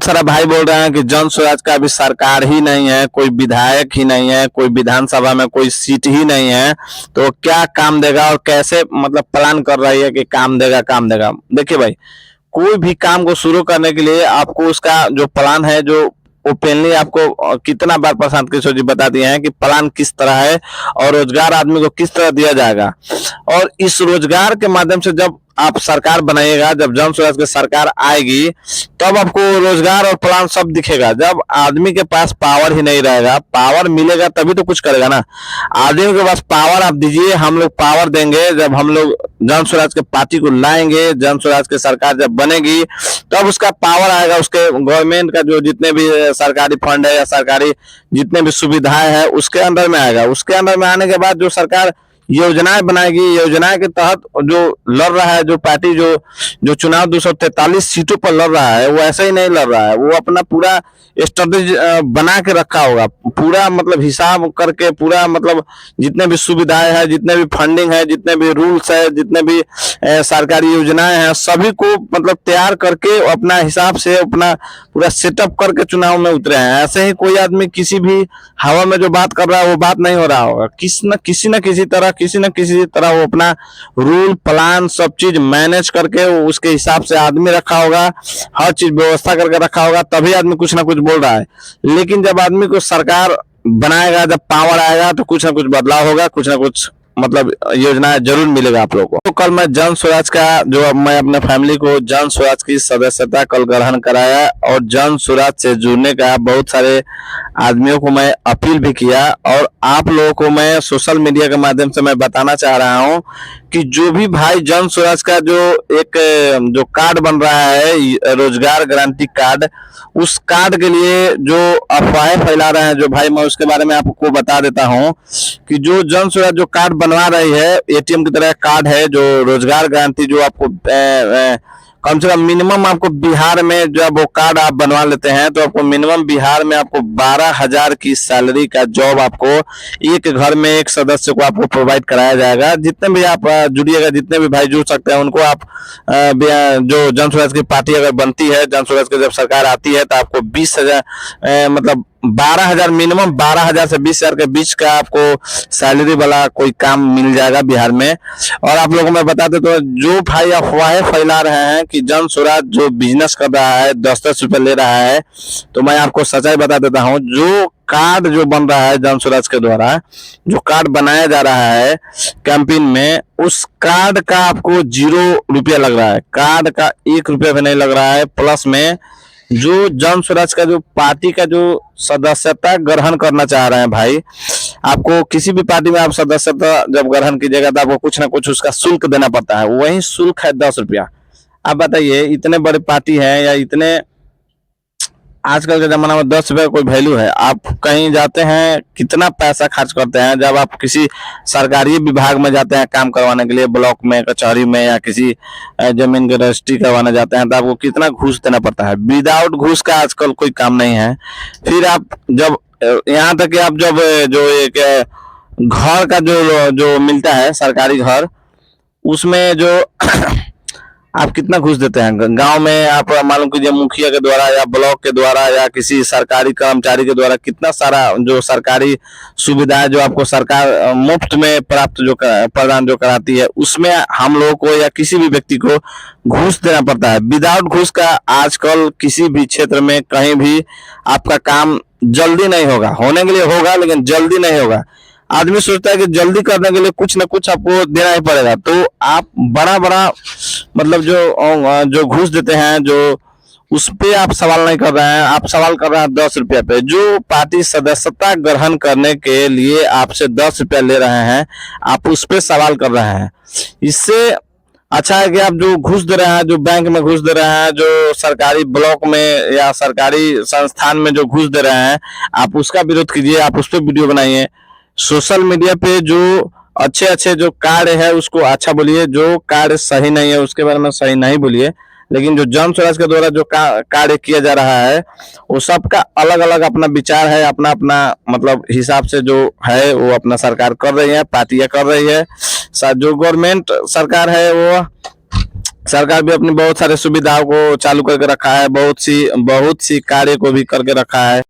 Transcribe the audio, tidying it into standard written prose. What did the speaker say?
बहुत सारा भाई बोल रहे हैं कि जन स्वराज का अभी सरकार ही नहीं है, कोई विधायक ही नहीं है, कोई विधानसभा में कोई सीट ही नहीं है, तो क्या काम देगा और कैसे मतलब प्लान कर रही है कि काम देगा काम देगा। देखिए भाई, कोई भी काम को शुरू करने के लिए आपको उसका जो प्लान है, जो ओपनली आपको कितना बार प्रशांत किशोर जी बता दिए हैं कि प्लान किस तरह है और रोजगार आदमी को किस तरह दिया जाएगा। और इस रोजगार के माध्यम से जब आप सरकार बनाइएगा, जब जन स्वराज की सरकार आएगी, तब आपको रोजगार और प्लान सब दिखेगा। जब आदमी के पास पावर ही नहीं रहेगा, पावर मिलेगा तभी तो कुछ करेगा ना। आदमी के पास पावर आप दीजिए, हम लोग पावर देंगे। जब हम लोग जन स्वराज के पार्टी को लाएंगे, जन स्वराज की सरकार जब बनेगी, तब उसका पावर आएगा। उसके गवर्नमेंट का जो जितने भी सरकारी फंड है या सरकारी जितने भी सुविधाएं हैं उसके अंदर में आएगा। उसके अंदर में आने के बाद जो सरकार योजनाएं बनाएगी, योजनाएं के तहत जो लड़ रहा है, जो पार्टी जो जो चुनाव 243 सीटों पर लड़ रहा है, वो ऐसे ही नहीं लड़ रहा है। वो अपना पूरा स्ट्रेटेजी बना के रखा होगा, पूरा मतलब हिसाब करके, पूरा मतलब जितने भी सुविधाएं हैं, जितने भी फंडिंग है, जितने भी रूल्स है, जितने भी सरकारी योजनाएं हैं, सभी को मतलब तैयार करके अपना हिसाब से अपना पूरा सेटअप करके चुनाव में उतरे हैं। ऐसे ही कोई आदमी किसी भी हवा में जो बात कर रहा है वो बात नहीं हो रहा होगा। किसी न किसी तरह वो अपना रूल प्लान सब चीज मैनेज करके उसके हिसाब से आदमी रखा होगा, हर चीज व्यवस्था करके रखा होगा, तभी आदमी कुछ ना कुछ बोल रहा है। लेकिन जब आदमी को सरकार बनाएगा, जब पावर आएगा, तो कुछ ना कुछ बदलाव होगा, कुछ ना कुछ मतलब योजना जरूर मिलेगा आप लोगों को। तो कल मैं जन स्वराज का जो मैं अपने फैमिली को जन स्वराज की सदस्यता कल ग्रहण कराया और जन स्वराज से जुड़ने का बहुत सारे आदमियों को मैं अपील भी किया। और आप लोगों को मैं सोशल मीडिया के माध्यम से मैं बताना चाह रहा हूं कि जो भी भाई जन स्वराज का जो एक जो कार्ड बन रहा है, रोजगार गारंटी कार्ड, उस कार्ड के लिए जो अफवाहें फैला रहे हैं जो भाई, मैं उसके बारे में आपको बता देता हूं कि जो जन स्वराज जो कार्ड बनवा रही है, एटीएम की तरह कार्ड है, जो रोजगार गारंटी जो आपको कम से कम मिनिमम आपको बिहार में जब वो कार्ड आप बनवा लेते हैं तो आपको मिनिमम बिहार में आपको 12,000 की सैलरी का जॉब आपको एक घर में एक सदस्य को आपको प्रोवाइड कराया जाएगा। जितने भी आप जुड़िएगा, जितने भी भाई जुड़ सकते हैं उनको आप जो जन स्वराज की पार्टी अगर बनती है, जन स्वराज की जब सरकार आती है, तो आपको 20,000 मतलब 12,000 मिनिमम 12,000 से 20,000 के बीच का आपको सैलरी वाला कोई काम मिल जाएगा बिहार में। और आप लोगों को मैं बता दें तो जो भाई अफवाहें फैला रहे हैं कि जन स्वराज जो बिजनेस कर रहा है, 10-10 रुपए ले रहा है, तो मैं आपको सच्चाई बता देता हूं। जो कार्ड जो बन रहा है जन स्वराज के द्वारा, जो कार्ड बनाया जा रहा है कैंपेन में, उस कार्ड का आपको 0 रुपया लग रहा है। कार्ड का 1 रुपया भी नहीं लग रहा है। प्लस में जो जन स्वराज का जो पार्टी का जो सदस्यता ग्रहण करना चाह रहे हैं भाई, आपको किसी भी पार्टी में आप सदस्यता जब ग्रहण कीजिएगा तो आपको कुछ ना कुछ उसका शुल्क देना पड़ता है। वही शुल्क है 10 रुपया। आप बताइए, इतने बड़े पार्टी है या इतने आजकल के जमाना में 10 रुपये कोई वैल्यू है? आप कहीं जाते हैं कितना पैसा खर्च करते हैं, जब आप किसी सरकारी विभाग में जाते हैं काम करवाने के लिए, ब्लॉक में, कचहरी में, या किसी जमीन की रजिस्ट्री करवाने जाते हैं, तो आपको कितना घूस देना पड़ता है। विदाउट घूस का आजकल कोई काम नहीं है। फिर आप जब यहाँ तक कि आप जब जो एक घर का जो मिलता है सरकारी घर, उसमें जो आप कितना घूस देते हैं। गांव में आप मालूम कीजिए मुखिया के द्वारा या ब्लॉक के द्वारा या किसी सरकारी कर्मचारी के द्वारा कितना सारा जो सरकारी सुविधाएं जो आपको सरकार मुफ्त में प्राप्त जो प्रदान जो कराती है, उसमें हम लोगों को या किसी भी व्यक्ति को घूस देना पड़ता है। विदाउट घूस का आजकल किसी भी क्षेत्र में कहीं भी आपका काम जल्दी नहीं होगा। होने के लिए होगा लेकिन जल्दी नहीं होगा। आदमी सोचता है कि जल्दी करने के लिए कुछ ना कुछ आपको देना ही पड़ेगा, तो आप बड़ा मतलब जो घूस देते हैं, जो उस पे आप सवाल नहीं कर रहे हैं। आप सवाल कर रहे हैं 10 रुपया पे। जो पार्टी सदस्यता ग्रहण करने के लिए आपसे 10 रुपया ले रहे हैं, आप उस पे सवाल कर रहे हैं। इससे अच्छा है कि आप जो घूस दे रहे हैं, जो बैंक में घूस दे रहे हैं, जो सरकारी ब्लॉक में या सरकारी संस्थान में जो घूस दे रहे हैं, आप उसका विरोध कीजिए, आप उस पर वीडियो बनाइए। सोशल मीडिया पे जो अच्छे जो कार्य है उसको अच्छा बोलिए, जो कार्य सही नहीं है उसके बारे में सही नहीं बोलिए। लेकिन जो जन स्वराज के द्वारा जो कार्य किया जा रहा है, वो सबका अलग अलग अपना विचार है, अपना अपना मतलब हिसाब से जो है वो अपना सरकार कर रही है, पार्टियां कर रही है। जो गवर्नमेंट सरकार है वो सरकार भी अपनी बहुत सारे सुविधाओं को चालू करके रखा है, बहुत सी कार्य को भी करके रखा है।